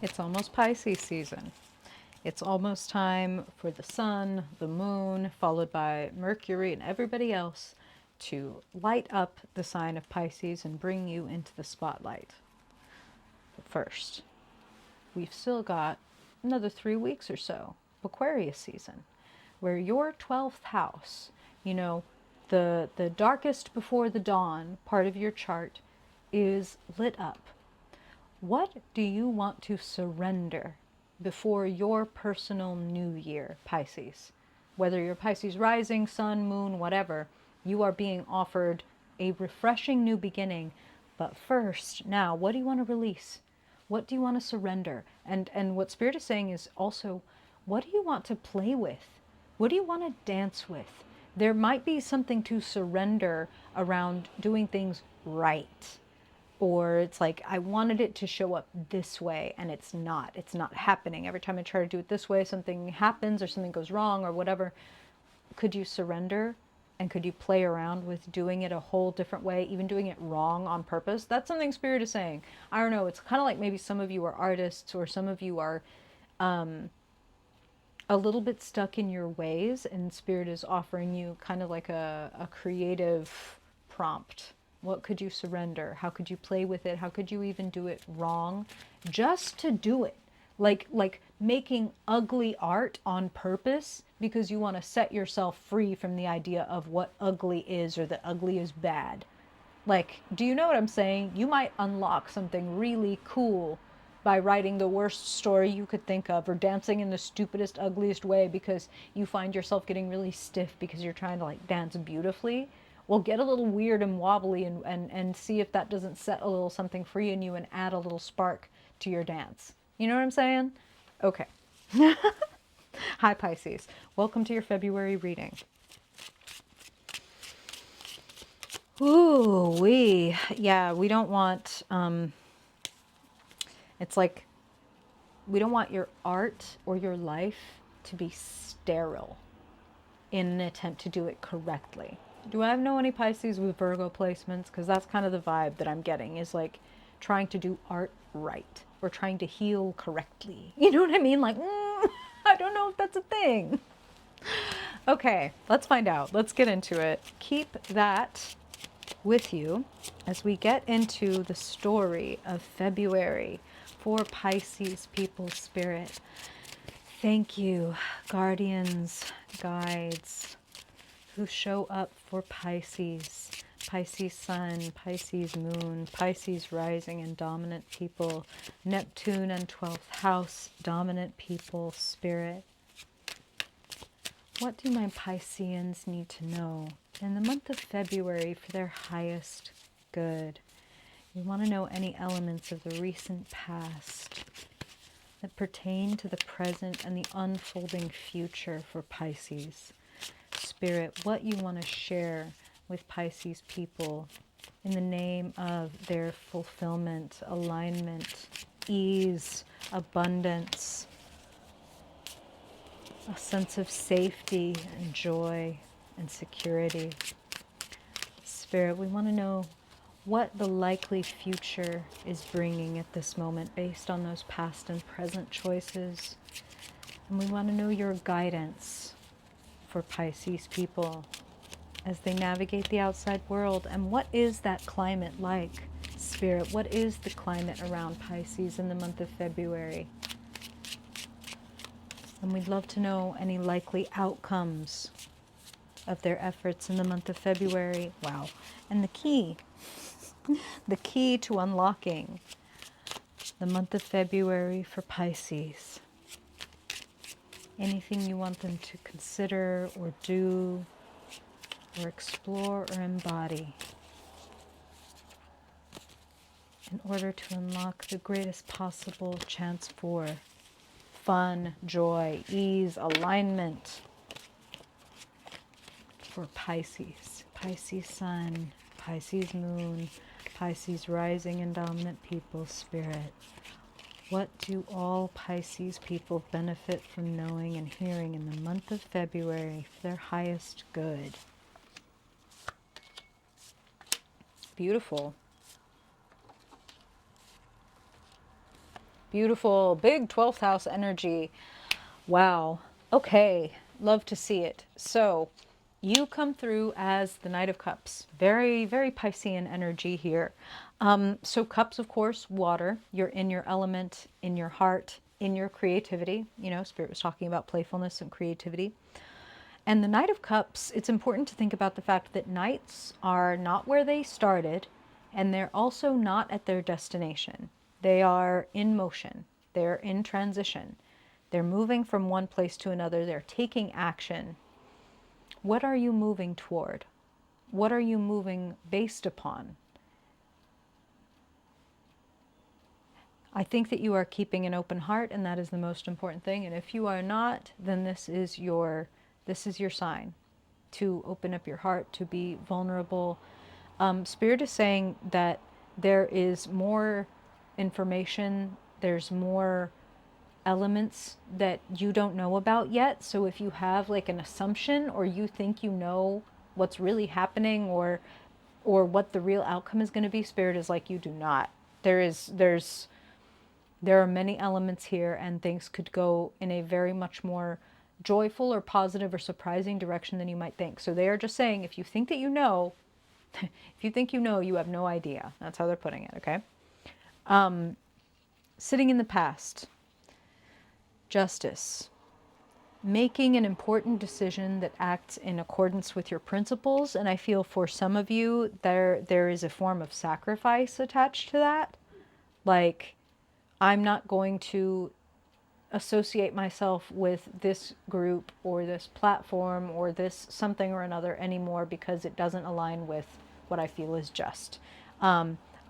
It's almost Pisces season. It's almost time for the sun, the moon, followed by Mercury and everybody else to light up the sign of Pisces and bring you into the spotlight. But first, we've still got another 3 weeks or so of Aquarius season, where your 12th house, you know, the darkest before the dawn part of your chart is lit up. What do you want to surrender before your personal new year, Pisces? Whether you're Pisces rising, sun, moon, whatever, you are being offered a refreshing new beginning. But first, now, what do you want to release? What do you want to surrender? And what Spirit is saying is also, what do you want to play with? What do you want to dance with? There might be something to surrender around doing things right, or it's like I wanted it to show up this way and it's not happening. Every time I try to do it this way, something happens or something goes wrong or whatever. Could you surrender, and could you play around with doing it a whole different way, even doing it wrong on purpose? That's something Spirit is saying. I don't know, it's kind of like maybe some of you are artists, or some of you are a little bit stuck in your ways, and Spirit is offering you kind of like a creative prompt. What could you surrender? How could you play with it? How could you even do it wrong just to do it? Like making ugly art on purpose because you want to set yourself free from the idea of what ugly is, or that ugly is bad. Like, do you know what I'm saying? You might unlock something really cool by writing the worst story you could think of, or dancing in the stupidest, ugliest way because you find yourself getting really stiff because you're trying to like dance beautifully. Well, get a little weird and wobbly, and see if that doesn't set a little something free in you and add a little spark to your dance. You know what I'm saying? Okay. Hi, Pisces. Welcome to your February reading. Ooh, we don't want, it's like, we don't want your art or your life to be sterile in an attempt to do it correctly. Do I know any Pisces with Virgo placements? Because that's kind of the vibe that I'm getting, is like trying to do art right, or trying to heal correctly. You know what I mean? Like, I don't know if that's a thing. Okay, let's find out. Let's get into it. Keep that with you as we get into the story of February for Pisces people, Spirit. Thank you, guardians, guides who show up for Pisces, Pisces sun, Pisces moon, Pisces rising and dominant people, Neptune and 12th house, dominant people, Spirit. What do my Pisceans need to know in the month of February for their highest good? You want to know any elements of the recent past that pertain to the present and the unfolding future for Pisces. Spirit, what you want to share with Pisces people in the name of their fulfillment, alignment, ease, abundance, a sense of safety and joy and security. Spirit, we want to know what the likely future is bringing at this moment based on those past and present choices. And we want to know your guidance for Pisces people as they navigate the outside world. And what is that climate like, Spirit? What is the climate around Pisces in the month of February? And we'd love to know any likely outcomes of their efforts in the month of February. Wow. And the key to unlocking the month of February for Pisces. Anything you want them to consider or do or explore or embody in order to unlock the greatest possible chance for fun, joy, ease, alignment for Pisces. Pisces sun, Pisces moon, Pisces rising and dominant people, Spirit. What do all Pisces people benefit from knowing and hearing in the month of February for their highest good? Beautiful. Beautiful, big 12th house energy. Wow. Okay. Love to see it. So you come through as the Knight of Cups. Very, very Piscean energy here. So cups, of course, water. You're in your element, in your heart, in your creativity. You know, Spirit was talking about playfulness and creativity. And the Knight of Cups, it's important to think about the fact that knights are not where they started, and they're also not at their destination. They are in motion, they're in transition, they're moving from one place to another, they're taking action. What are you moving toward? What are you moving based upon? I think that you are keeping an open heart, and that is the most important thing. And if you are not, then this is your sign to open up your heart, to be vulnerable. Spirit is saying that there is more information, there's more elements that you don't know about yet. So if you have like an assumption, or you think you know what's really happening, or what the real outcome is going to be, Spirit is like, you do not. There are many elements here, and things could go in a very much more joyful or positive or surprising direction than you might think. So they are just saying, if you think that you know, if you think you know, you have no idea. That's how they're putting it, okay? Sitting in the past, justice, making an important decision that acts in accordance with your principles. And I feel for some of you, there is a form of sacrifice attached to that. Like, I'm not going to associate myself with this group or this platform or this something or another anymore because it doesn't align with what I feel is just.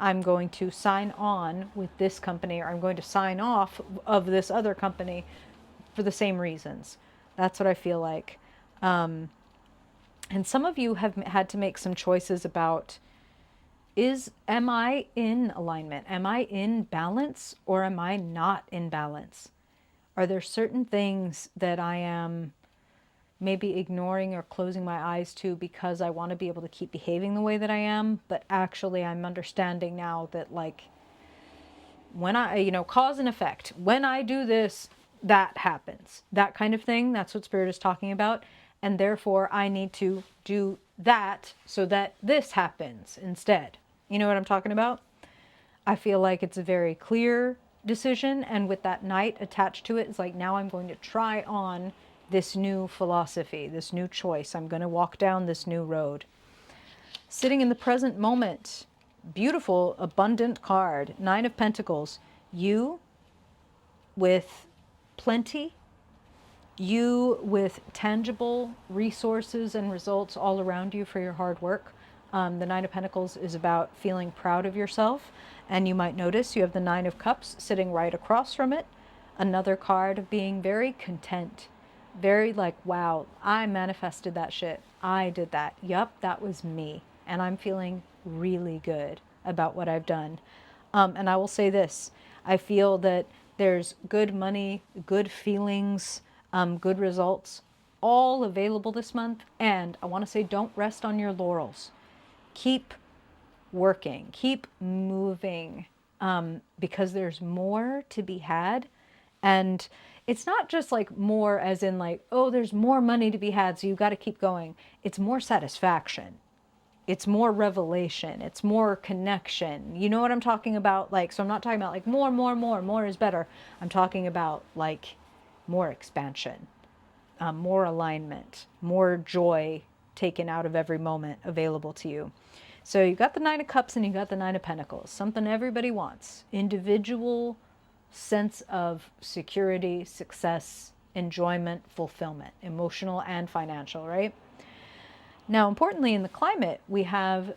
I'm going to sign on with this company, or I'm going to sign off of this other company for the same reasons. That's what I feel like. And some of you have had to make some choices about, am I in alignment? Am I in balance, or am I not in balance? Are there certain things that I am maybe ignoring or closing my eyes to because I want to be able to keep behaving the way that I am? But actually, I'm understanding now that, like, when I, cause and effect, when I do this, that happens. That kind of thing. That's what Spirit is talking about. And therefore, I need to do that so that this happens instead. You know what I'm talking about? I feel like it's a very clear decision, and with that knight attached to it, it's like, now I'm going to try on this new philosophy, this new choice. I'm going to walk down this new road. Sitting in the present moment, beautiful, abundant card, Nine of Pentacles. You with plenty, you with tangible resources and results all around you for your hard work. The Nine of Pentacles is about feeling proud of yourself. And you might notice you have the Nine of Cups sitting right across from it. Another card of being very content. Very like, wow, I manifested that shit. I did that. Yup, that was me. And I'm feeling really good about what I've done. And I will say this. I feel that there's good money, good feelings, good results, all available this month. And I want to say, don't rest on your laurels. Keep working, keep moving, because there's more to be had. And it's not just like more as in like, oh, there's more money to be had, so you got to keep going. It's more satisfaction. It's more revelation. It's more connection. You know what I'm talking about? Like, so I'm not talking about like more is better. I'm talking about like more expansion, more alignment, more joy taken out of every moment available to you. So you got the Nine of Cups and you got the Nine of Pentacles. Something everybody wants. Individual sense of security, success, enjoyment, fulfillment, emotional and financial, right? Now, importantly, in the climate, we have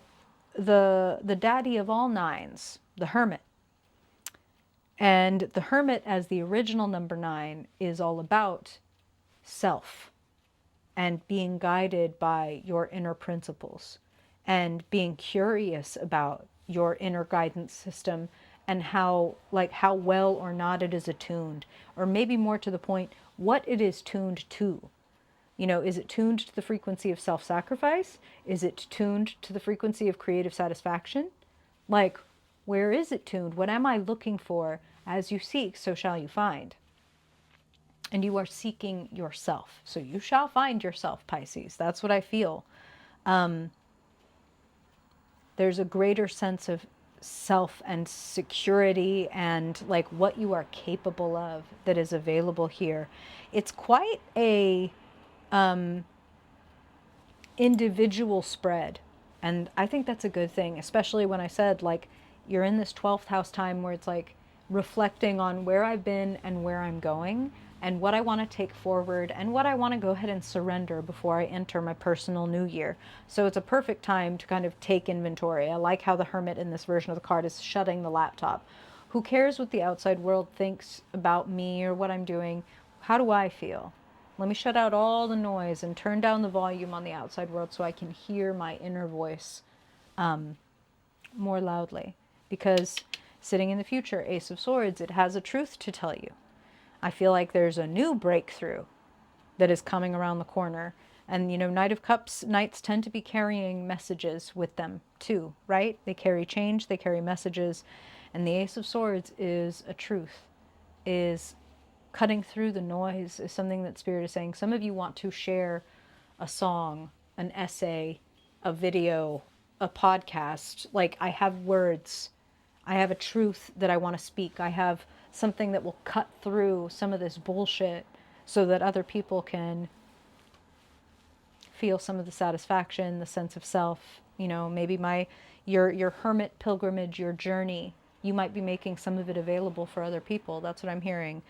the daddy of all nines, the Hermit. And the Hermit, as the original number 9, is all about self and being guided by your inner principles and being curious about your inner guidance system and how well or not it is attuned, or maybe more to the point, what it is tuned to. Is it tuned to the frequency of self-sacrifice? Is it tuned to the frequency of creative satisfaction? Like, where is it tuned? What am I looking for As you seek, so shall you find. And you are seeking yourself. So you shall find yourself, Pisces. That's what I feel. There's a greater sense of self and security and like what you are capable of that is available here. It's quite a individual spread. And I think that's a good thing, especially when I said like you're in this 12th house time where it's like reflecting on where I've been and where I'm going and what I want to take forward and what I want to go ahead and surrender before I enter my personal new year. So it's a perfect time to kind of take inventory. I like how the Hermit in this version of the card is shutting the laptop. Who cares what the outside world thinks about me or what I'm doing? How do I feel? Let me shut out all the noise and turn down the volume on the outside world so I can hear my inner voice more loudly. Because sitting in the future, Ace of Swords, it has a truth to tell you. I feel like there's a new breakthrough that is coming around the corner. And, you know, Knight of Cups knights tend to be carrying messages with them too, right? They carry change, they carry messages. And the Ace of Swords is a truth, is cutting through the noise, is something that Spirit is saying. Some of you want to share a song, an essay, a video, a podcast. Like, I have words. I have a truth that I want to speak. I have something that will cut through some of this bullshit so that other people can feel some of the satisfaction, the sense of self. You know, maybe your hermit pilgrimage, your journey, you might be making some of it available for other people. That's what I'm hearing.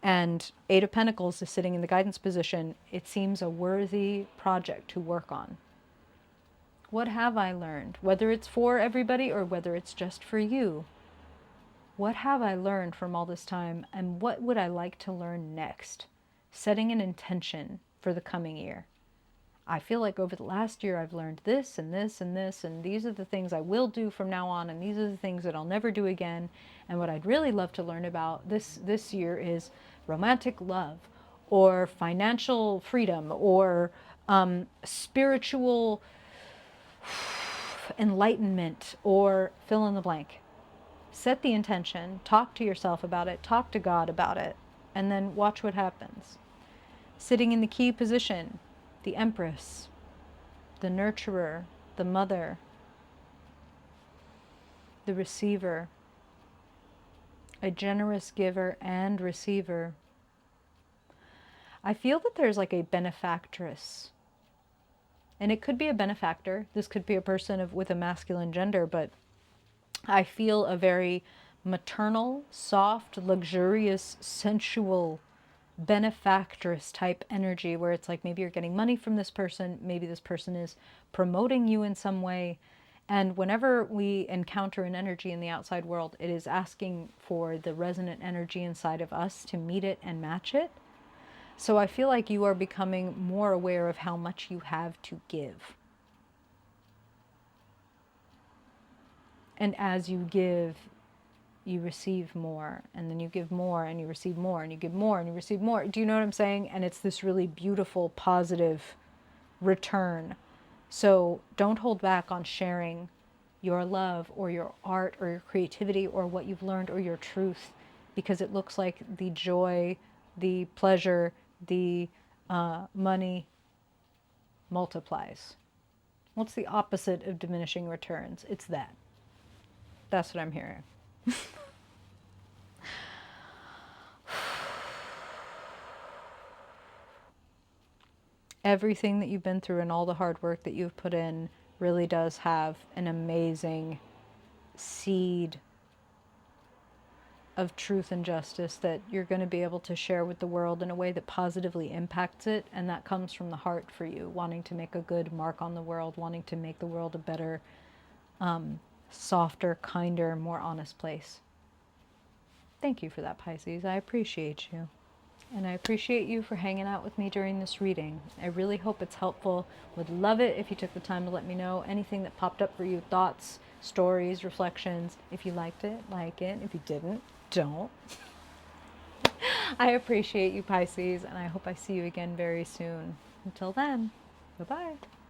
And Eight of Pentacles is sitting in the guidance position. It seems a worthy project to work on. What have I learned? Whether it's for everybody or whether it's just for you. What have I learned from all this time, and what would I like to learn next? Setting an intention for the coming year. I feel like over the last year I've learned this and this and this, and these are the things I will do from now on, and these are the things that I'll never do again. And what I'd really love to learn about this year is romantic love, or financial freedom, or spiritual enlightenment, or fill in the blank. Set the intention, talk to yourself about it, talk to God about it, and then watch what happens. Sitting in the key position, the Empress, the nurturer, the mother, the receiver, a generous giver and receiver. I feel that there's like a benefactress. And it could be a benefactor. This could be a person with a masculine gender, but I feel a very maternal, soft, luxurious, sensual, benefactress type energy where it's like maybe you're getting money from this person, maybe this person is promoting you in some way. And whenever we encounter an energy in the outside world, it is asking for the resonant energy inside of us to meet it and match it. So I feel like you are becoming more aware of how much you have to give. And as you give, you receive more, and then you give more, and you receive more, and you give more, and you receive more. Do you know what I'm saying? And it's this really beautiful, positive return. So don't hold back on sharing your love or your art or your creativity or what you've learned or your truth, because it looks like the joy, the pleasure, the money multiplies. What's the opposite of diminishing returns? It's that. That's what I'm hearing. Everything that you've been through and all the hard work that you've put in really does have an amazing seed of truth and justice that you're going to be able to share with the world in a way that positively impacts it. And that comes from the heart for you, wanting to make a good mark on the world, wanting to make the world a better, softer, kinder, more honest place. Thank you for that, Pisces. I appreciate you. And I appreciate you for hanging out with me during this reading. I really hope it's helpful. Would love it if you took the time to let me know anything that popped up for you, thoughts, stories, reflections. If you liked it, like it. If you didn't, don't. I appreciate you, Pisces, and I hope I see you again very soon. Until then, bye-bye.